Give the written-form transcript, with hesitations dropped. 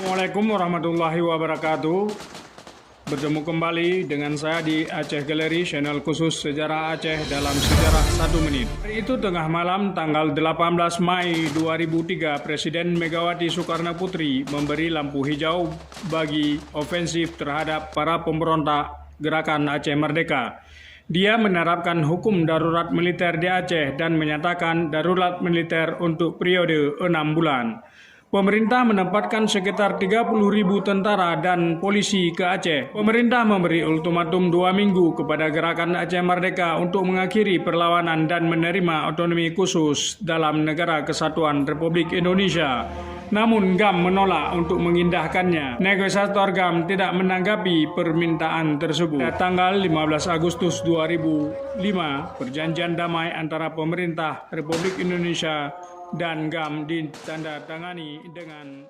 Assalamualaikum warahmatullahi wabarakatuh. Bertemu kembali dengan saya di Aceh Gallery, channel khusus sejarah Aceh dalam sejarah 1 menit. Hari itu tengah malam tanggal 18 Mei 2003, Presiden Megawati Soekarno Putri memberi lampu hijau bagi ofensif terhadap para pemberontak Gerakan Aceh Merdeka. Dia menerapkan hukum darurat militer di Aceh dan menyatakan darurat militer untuk periode 6 bulan. Pemerintah menempatkan sekitar 30.000 tentara dan polisi ke Aceh. Pemerintah memberi ultimatum 2 minggu kepada Gerakan Aceh Merdeka untuk mengakhiri perlawanan dan menerima otonomi khusus dalam Negara Kesatuan Republik Indonesia. Namun GAM menolak untuk mengindahkannya. Negosiator GAM tidak menanggapi permintaan tersebut. Pada tanggal 15 Agustus 2005, perjanjian damai antara pemerintah Republik Indonesia dan GAM ditandatangani dengan